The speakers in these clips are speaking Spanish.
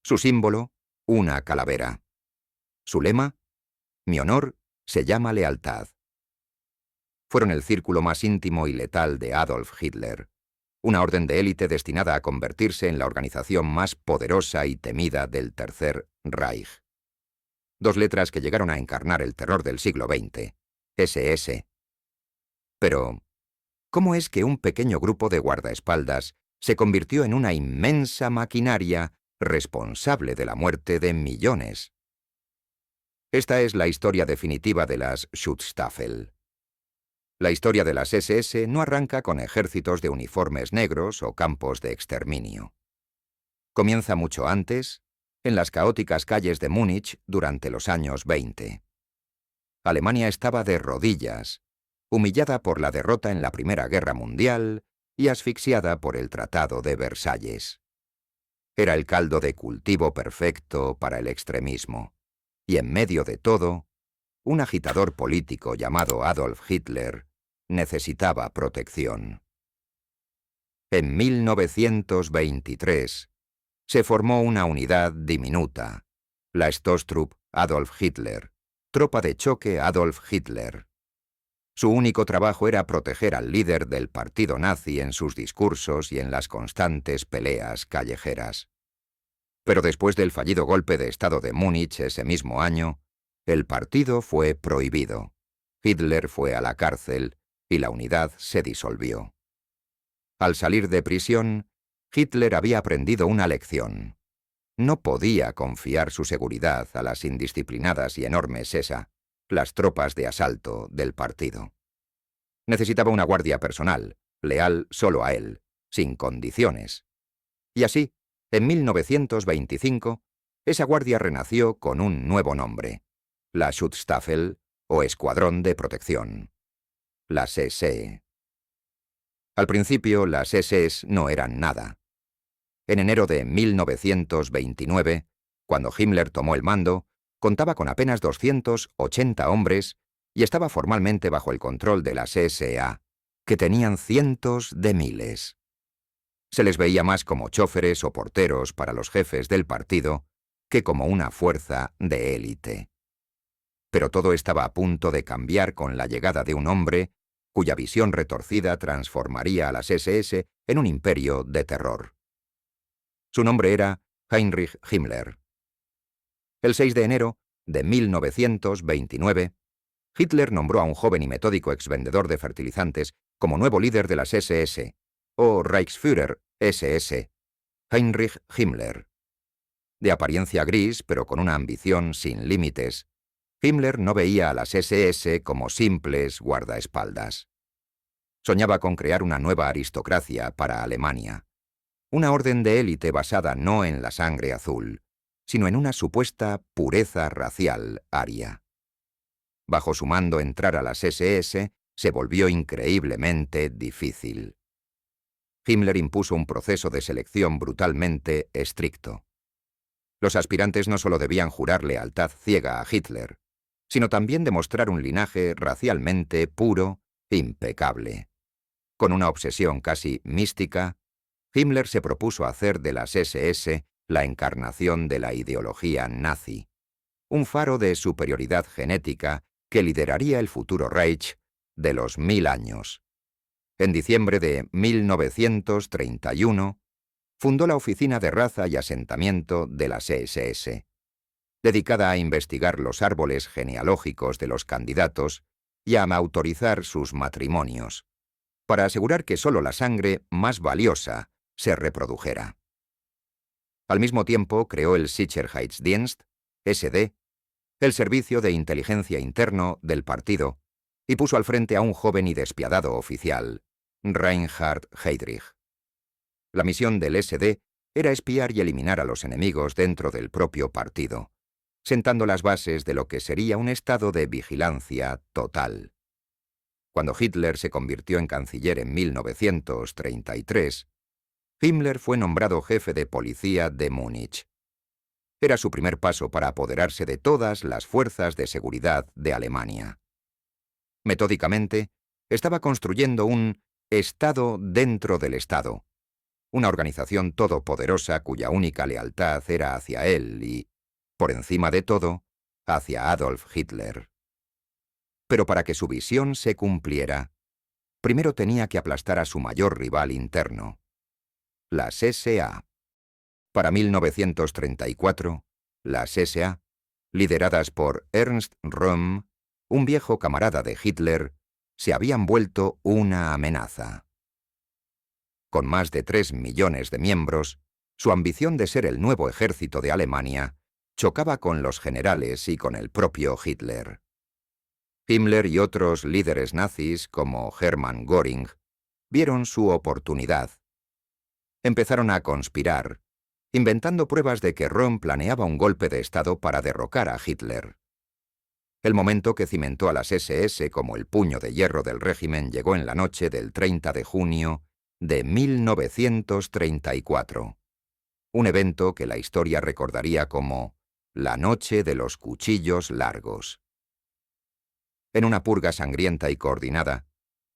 Su símbolo, una calavera. Su lema, mi honor se llama lealtad. Fueron el círculo más íntimo y letal de Adolf Hitler, una orden de élite destinada a convertirse en la organización más poderosa y temida del Tercer Reich. Dos letras que llegaron a encarnar el terror del siglo XX, SS. Pero, ¿cómo es que un pequeño grupo de guardaespaldas se convirtió en una inmensa maquinaria responsable de la muerte de millones? Esta es la historia definitiva de las Schutzstaffel. La historia de las SS no arranca con ejércitos de uniformes negros o campos de exterminio. Comienza mucho antes, en las caóticas calles de Múnich durante los años 20. Alemania estaba de rodillas, humillada por la derrota en la Primera Guerra Mundial y asfixiada por el Tratado de Versalles. Era el caldo de cultivo perfecto para el extremismo, y en medio de todo, un agitador político llamado Adolf Hitler necesitaba protección. En 1923 se formó una unidad diminuta, la Stoßtruppe Adolf Hitler, tropa de choque Adolf Hitler. Su único trabajo era proteger al líder del partido nazi en sus discursos y en las constantes peleas callejeras. Pero después del fallido golpe de Estado de Múnich ese mismo año, el partido fue prohibido. Hitler fue a la cárcel y la unidad se disolvió. Al salir de prisión, Hitler había aprendido una lección. No podía confiar su seguridad a las indisciplinadas y enormes SA, las tropas de asalto del partido. Necesitaba una guardia personal, leal solo a él, sin condiciones. Y así, en 1925, esa guardia renació con un nuevo nombre, la Schutzstaffel o Escuadrón de Protección, las SS. Al principio, las SS no eran nada. En enero de 1929, cuando Himmler tomó el mando, contaba con apenas 280 hombres y estaba formalmente bajo el control de las SA, que tenían cientos de miles. Se les veía más como chóferes o porteros para los jefes del partido que como una fuerza de élite. Pero todo estaba a punto de cambiar con la llegada de un hombre cuya visión retorcida transformaría a las SS en un imperio de terror. Su nombre era Heinrich Himmler. El 6 de enero de 1929, Hitler nombró a un joven y metódico exvendedor de fertilizantes como nuevo líder de las SS, o Reichsführer SS, Heinrich Himmler. De apariencia gris, pero con una ambición sin límites, Himmler no veía a las SS como simples guardaespaldas. Soñaba con crear una nueva aristocracia para Alemania. Una orden de élite basada no en la sangre azul, sino en una supuesta pureza racial aria. Bajo su mando entrar a las SS se volvió increíblemente difícil. Himmler impuso un proceso de selección brutalmente estricto. Los aspirantes no solo debían jurar lealtad ciega a Hitler, sino también demostrar un linaje racialmente puro, impecable. Con una obsesión casi mística, Himmler se propuso hacer de las SS la encarnación de la ideología nazi, un faro de superioridad genética que lideraría el futuro Reich de los 1000 años. En diciembre de 1931, fundó la Oficina de Raza y Asentamiento de las SS, dedicada a investigar los árboles genealógicos de los candidatos y a autorizar sus matrimonios, para asegurar que solo la sangre más valiosa se reprodujera. Al mismo tiempo creó el Sicherheitsdienst, SD, el Servicio de Inteligencia Interno del partido, y puso al frente a un joven y despiadado oficial, Reinhard Heydrich. La misión del SD era espiar y eliminar a los enemigos dentro del propio partido, sentando las bases de lo que sería un estado de vigilancia total. Cuando Hitler se convirtió en canciller en 1933, Himmler fue nombrado jefe de policía de Múnich. Era su primer paso para apoderarse de todas las fuerzas de seguridad de Alemania. Metódicamente, estaba construyendo un Estado dentro del Estado, una organización todopoderosa cuya única lealtad era hacia él y, por encima de todo, hacia Adolf Hitler. Pero para que su visión se cumpliera, primero tenía que aplastar a su mayor rival interno, las SA. Para 1934, las SA, lideradas por Ernst Röhm, un viejo camarada de Hitler, se habían vuelto una amenaza. Con más de 3 millones de miembros, su ambición de ser el nuevo ejército de Alemania chocaba con los generales y con el propio Hitler. Himmler y otros líderes nazis, como Hermann Göring, vieron su oportunidad. Empezaron a conspirar, inventando pruebas de que Röhm planeaba un golpe de Estado para derrocar a Hitler. El momento que cimentó a las SS como el puño de hierro del régimen llegó en la noche del 30 de junio de 1934. Un evento que la historia recordaría como la noche de los cuchillos largos. En una purga sangrienta y coordinada,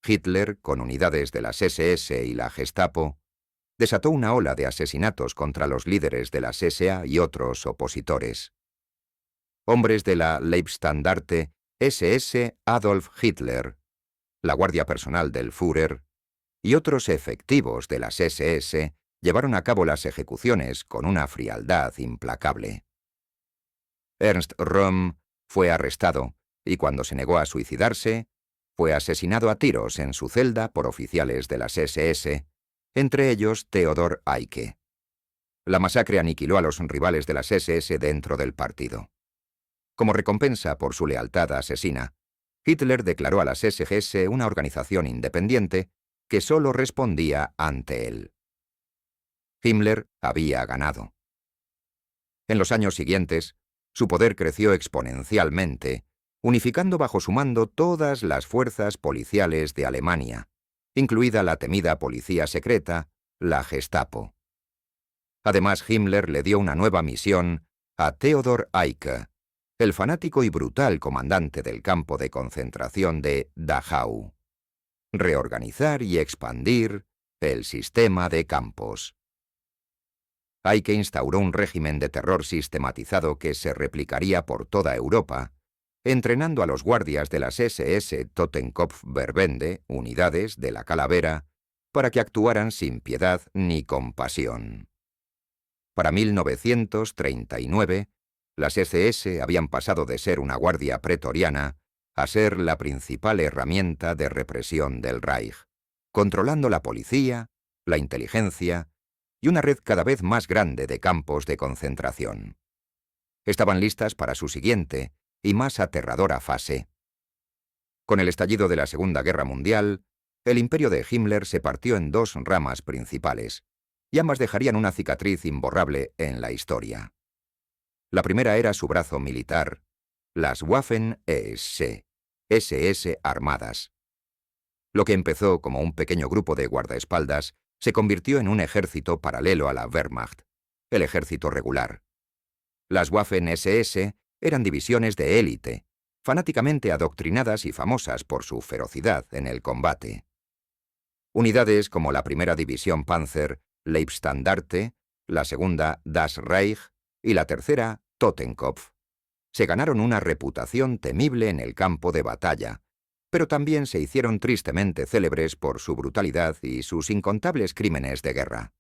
Hitler, con unidades de las SS y la Gestapo, desató una ola de asesinatos contra los líderes de las SA y otros opositores. Hombres de la Leibstandarte SS Adolf Hitler, la guardia personal del Führer, y otros efectivos de las SS llevaron a cabo las ejecuciones con una frialdad implacable. Ernst Röhm fue arrestado y cuando se negó a suicidarse, fue asesinado a tiros en su celda por oficiales de las SS, entre ellos Theodor Eicke. La masacre aniquiló a los rivales de las SS dentro del partido. Como recompensa por su lealtad asesina, Hitler declaró a las SS una organización independiente que solo respondía ante él. Himmler había ganado. En los años siguientes, su poder creció exponencialmente, unificando bajo su mando todas las fuerzas policiales de Alemania, incluida la temida policía secreta, la Gestapo. Además, Himmler le dio una nueva misión a Theodor Eicke, el fanático y brutal comandante del campo de concentración de Dachau: reorganizar y expandir el sistema de campos. Eicke instauró un régimen de terror sistematizado que se replicaría por toda Europa, entrenando a los guardias de las SS Totenkopf-Verbände, unidades de la calavera, para que actuaran sin piedad ni compasión. Para 1939, las SS habían pasado de ser una guardia pretoriana a ser la principal herramienta de represión del Reich, controlando la policía, la inteligencia y una red cada vez más grande de campos de concentración. Estaban listas para su siguiente y más aterradora fase. Con el estallido de la Segunda Guerra Mundial, el imperio de Himmler se partió en dos ramas principales, y ambas dejarían una cicatriz imborrable en la historia. La primera era su brazo militar, las Waffen-SS, SS armadas. Lo que empezó como un pequeño grupo de guardaespaldas se convirtió en un ejército paralelo a la Wehrmacht, el ejército regular. Las Waffen-SS eran divisiones de élite, fanáticamente adoctrinadas y famosas por su ferocidad en el combate. Unidades como la primera división Panzer, Leibstandarte, la segunda Das Reich y la tercera Totenkopf se ganaron una reputación temible en el campo de batalla, pero también se hicieron tristemente célebres por su brutalidad y sus incontables crímenes de guerra.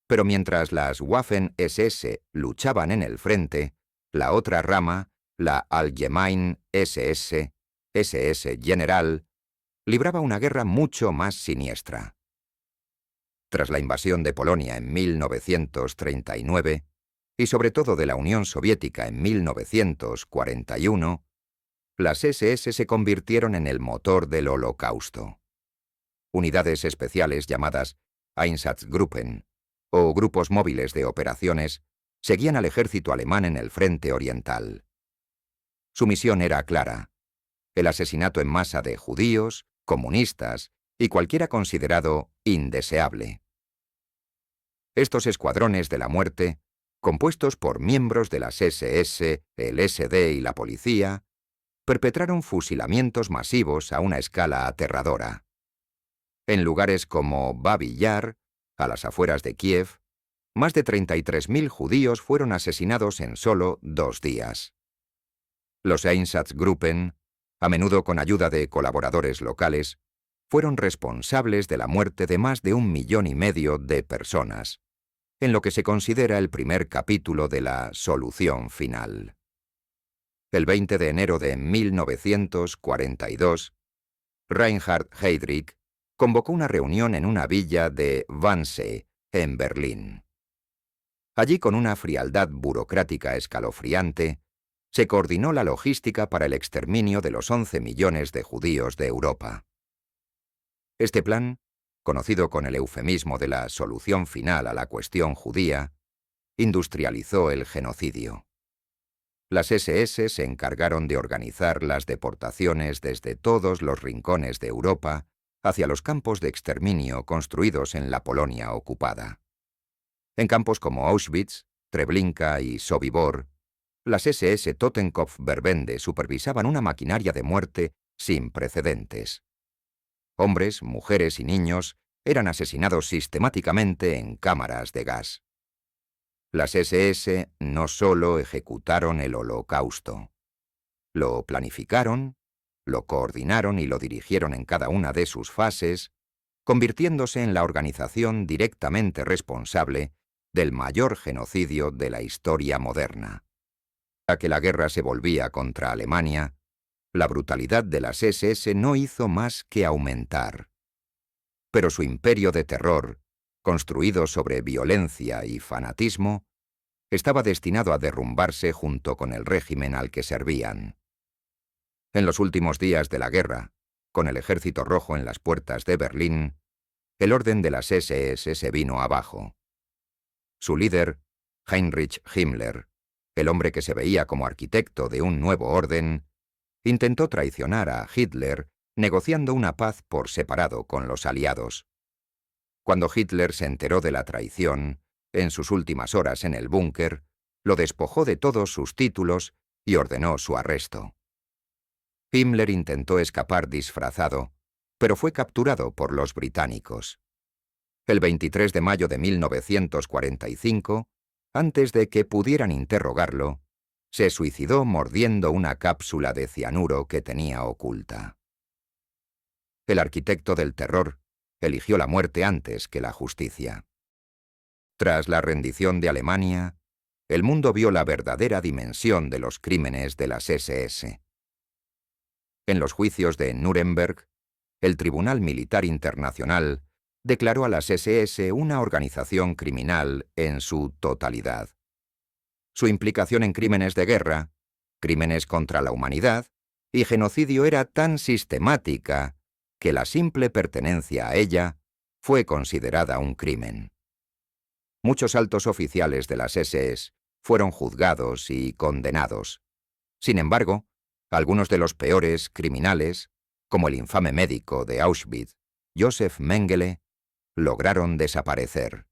Pero mientras las Waffen-SS luchaban en el frente, la otra rama, la Allgemeine SS, SS General, libraba una guerra mucho más siniestra. Tras la invasión de Polonia en 1939, y sobre todo de la Unión Soviética en 1941, las SS se convirtieron en el motor del Holocausto. Unidades especiales llamadas Einsatzgruppen, o grupos móviles de operaciones, seguían al ejército alemán en el frente oriental. Su misión era clara: el asesinato en masa de judíos, comunistas y cualquiera considerado indeseable. Estos escuadrones de la muerte, compuestos por miembros de las SS, el SD y la policía, perpetraron fusilamientos masivos a una escala aterradora. En lugares como Babi Yar, A las afueras de Kiev, más de 33.000 judíos fueron asesinados en solo 2 días. Los Einsatzgruppen, a menudo con ayuda de colaboradores locales, fueron responsables de la muerte de más de 1,5 millones de personas, en lo que se considera el primer capítulo de la solución final. El 20 de enero de 1942, Reinhard Heydrich convocó una reunión en una villa de Wannsee, en Berlín. Allí, con una frialdad burocrática escalofriante, se coordinó la logística para el exterminio de los 11 millones de judíos de Europa. Este plan, conocido con el eufemismo de la solución final a la cuestión judía, industrializó el genocidio. Las SS se encargaron de organizar las deportaciones desde todos los rincones de Europa hacia los campos de exterminio construidos en la Polonia ocupada. En campos como Auschwitz, Treblinka y Sobibor, las SS Totenkopf-Verbände supervisaban una maquinaria de muerte sin precedentes. Hombres, mujeres y niños eran asesinados sistemáticamente en cámaras de gas. Las SS no solo ejecutaron el Holocausto, lo planificaron, lo coordinaron y lo dirigieron en cada una de sus fases, convirtiéndose en la organización directamente responsable del mayor genocidio de la historia moderna. A que la guerra se volvía contra Alemania, la brutalidad de las SS no hizo más que aumentar. Pero su imperio de terror, construido sobre violencia y fanatismo, estaba destinado a derrumbarse junto con el régimen al que servían. En los últimos días de la guerra, con el Ejército Rojo en las puertas de Berlín, el orden de las SS se vino abajo. Su líder, Heinrich Himmler, el hombre que se veía como arquitecto de un nuevo orden, intentó traicionar a Hitler negociando una paz por separado con los aliados. Cuando Hitler se enteró de la traición, en sus últimas horas en el búnker, lo despojó de todos sus títulos y ordenó su arresto. Himmler intentó escapar disfrazado, pero fue capturado por los británicos. El 23 de mayo de 1945, antes de que pudieran interrogarlo, se suicidó mordiendo una cápsula de cianuro que tenía oculta. El arquitecto del terror eligió la muerte antes que la justicia. Tras la rendición de Alemania, el mundo vio la verdadera dimensión de los crímenes de las SS. En los juicios de Nuremberg, el Tribunal Militar Internacional declaró a las SS una organización criminal en su totalidad. Su implicación en crímenes de guerra, crímenes contra la humanidad y genocidio era tan sistemática que la simple pertenencia a ella fue considerada un crimen. Muchos altos oficiales de las SS fueron juzgados y condenados. Sin embargo, algunos de los peores criminales, como el infame médico de Auschwitz, Josef Mengele, lograron desaparecer.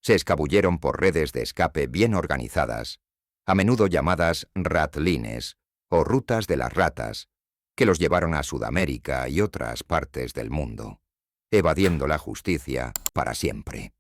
Se escabulleron por redes de escape bien organizadas, a menudo llamadas ratlines o rutas de las ratas, que los llevaron a Sudamérica y otras partes del mundo, evadiendo la justicia para siempre.